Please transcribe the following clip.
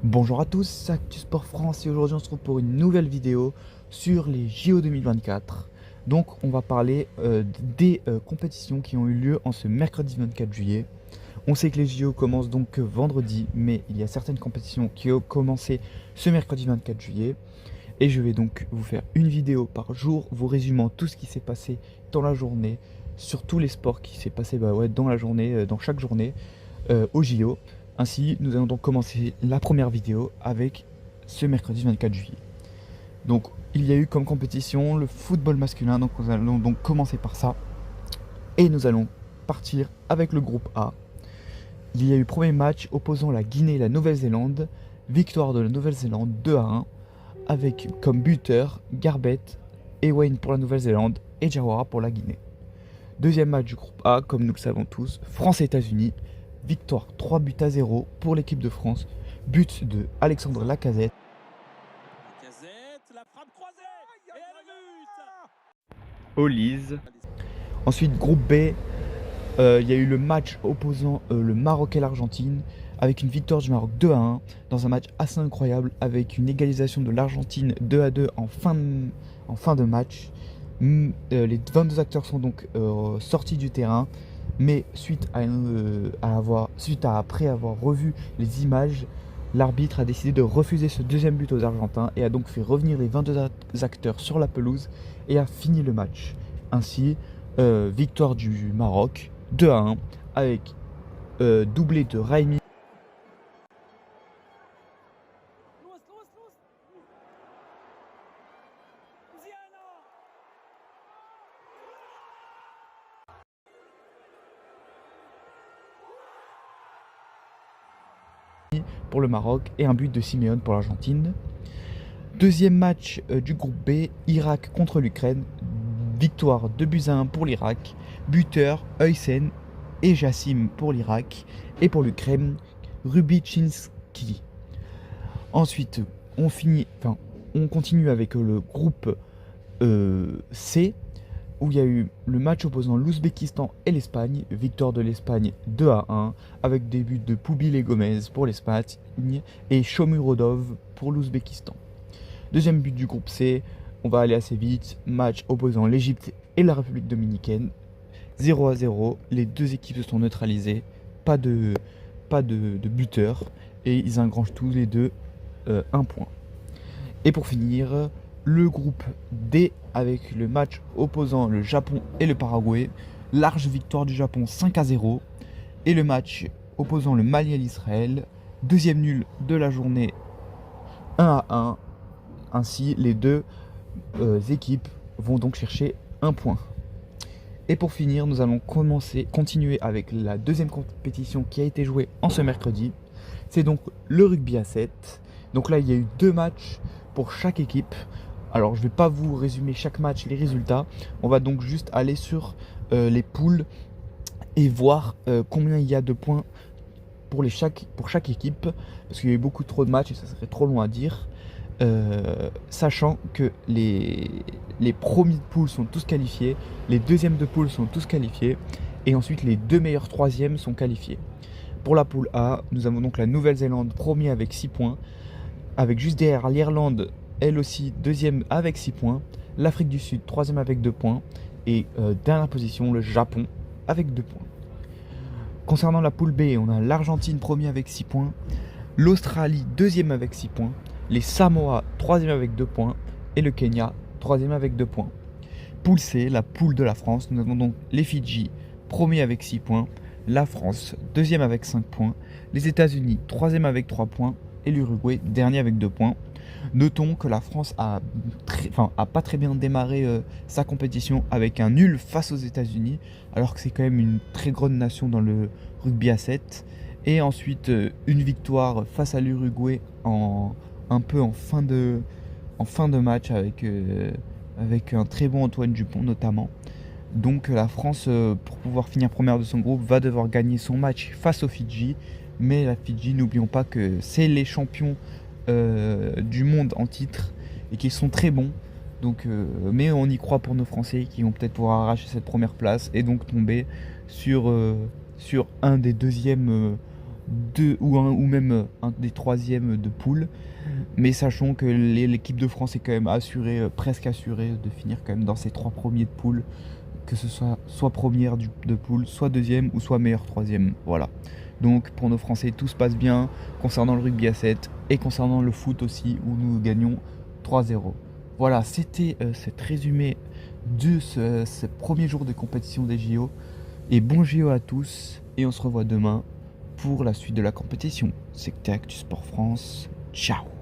Bonjour à tous, c'est Actu Sport France et aujourd'hui on se retrouve pour une nouvelle vidéo sur les JO 2024. Donc on va parler des compétitions qui ont eu lieu en ce mercredi 24 juillet. On sait que les JO commencent donc vendredi, mais il y a certaines compétitions qui ont commencé ce mercredi 24 juillet. Et je vais donc vous faire une vidéo par jour, vous résumant tout ce qui s'est passé dans la journée, sur tous les sports qui s'est passé dans la journée, dans chaque journée aux JO. Ainsi, nous allons donc commencer la première vidéo avec ce mercredi 24 juillet. Donc, il y a eu comme compétition le football masculin, donc nous allons donc commencer par ça. Et nous allons partir avec le groupe A. Il y a eu premier match opposant la Guinée et la Nouvelle-Zélande. Victoire de la Nouvelle-Zélande 2-1, avec comme buteur Garbett et Wayne pour la Nouvelle-Zélande et Jawara pour la Guinée. Deuxième match du groupe A, comme nous le savons tous, France-États-Unis. Victoire 3-0 pour l'équipe de France. But de Alexandre Lacazette. La frappe croisée et le but. Olise. Ensuite, groupe B, il y a eu le match opposant le Maroc et l'Argentine, avec une victoire du Maroc 2-1, dans un match assez incroyable, avec une égalisation de l'Argentine 2-2 en fin de match. Les 22 acteurs sont donc sortis du terrain, mais après avoir revu les images, l'arbitre a décidé de refuser ce deuxième but aux Argentins et a donc fait revenir les 22 acteurs sur la pelouse et a fini le match. Ainsi, victoire du Maroc 2-1 avec doublé de Raimi. Pour le Maroc et un but de Simeone pour l'Argentine. Deuxième match du groupe B, Irak contre l'Ukraine. Victoire 2-1 pour l'Irak. Buteur Höysen et Jassim pour l'Irak. Et pour l'Ukraine, Rubichinski. Ensuite, on continue avec le groupe C, où il y a eu le match opposant l'Ouzbékistan et l'Espagne. Victoire de l'Espagne 2-1, avec des buts de Poubil et Gomez pour l'Espagne et Shomurodov pour l'Ouzbékistan. Deuxième but du groupe C, on va aller assez vite. Match opposant l'Égypte et la République dominicaine. 0-0, les deux équipes se sont neutralisées, pas de buteur, et ils engrangent tous les deux un point. Et pour finir, le groupe D avec le match opposant le Japon et le Paraguay. Large victoire du Japon 5-0. Et le match opposant le Mali et l'Israël. Deuxième nul de la journée 1-1. Ainsi, les deux équipes vont donc chercher un point. Et pour finir, nous allons continuer avec la deuxième compétition qui a été jouée en ce mercredi. C'est donc le rugby à 7. Donc là, il y a eu deux matchs pour chaque équipe. Alors, je ne vais pas vous résumer chaque match, les résultats. On va donc juste aller sur les poules et voir combien il y a de points pour chaque équipe. Parce qu'il y a eu beaucoup trop de matchs et ça serait trop long à dire. Sachant que les premiers de poule sont tous qualifiés, les deuxièmes de poule sont tous qualifiés, et ensuite les deux meilleurs troisièmes sont qualifiés. Pour la poule A, nous avons donc la Nouvelle-Zélande premier avec 6 points, avec juste derrière l'Irlande, elle aussi deuxième avec 6 points, l'Afrique du Sud troisième avec 2 points, et dernière position le Japon avec 2 points. Concernant la poule B, on a l'Argentine premier avec 6 points, l'Australie deuxième avec 6 points, les Samoa troisième avec 2 points et le Kenya troisième avec 2 points. Poule C, la poule de la France, nous avons donc les Fidji premier avec 6 points, la France deuxième avec 5 points, les États-Unis troisième avec 3 points et l'Uruguay dernier avec 2 points. Notons que la France a pas très bien démarré sa compétition avec un nul face aux États-Unis, alors que c'est quand même une très grande nation dans le rugby à 7. Et ensuite une victoire face à l'Uruguay un peu en fin de match avec un très bon Antoine Dupont notamment. Donc la France, pour pouvoir finir première de son groupe, va devoir gagner son match face aux Fidji. Mais la Fidji, n'oublions pas que c'est les champions du monde en titre et qu'ils sont très bons. Donc, mais on y croit pour nos Français qui vont peut-être pouvoir arracher cette première place et donc tomber sur un des deuxièmes ou même un des troisièmes de poule. Mais sachons que l'équipe de France est quand même presque assurée de finir quand même dans ces 3 premiers de poule, que ce soit première de poule, soit deuxième ou soit meilleur troisième. Voilà. Donc pour nos Français, tout se passe bien concernant le rugby à 7 et concernant le foot aussi, où nous gagnons 3-0. Voilà, c'était cet résumé de ce premier jour de compétition des JO. Et bon JO à tous, et on se revoit demain pour la suite de la compétition. C'était Actu Sport France. Ciao.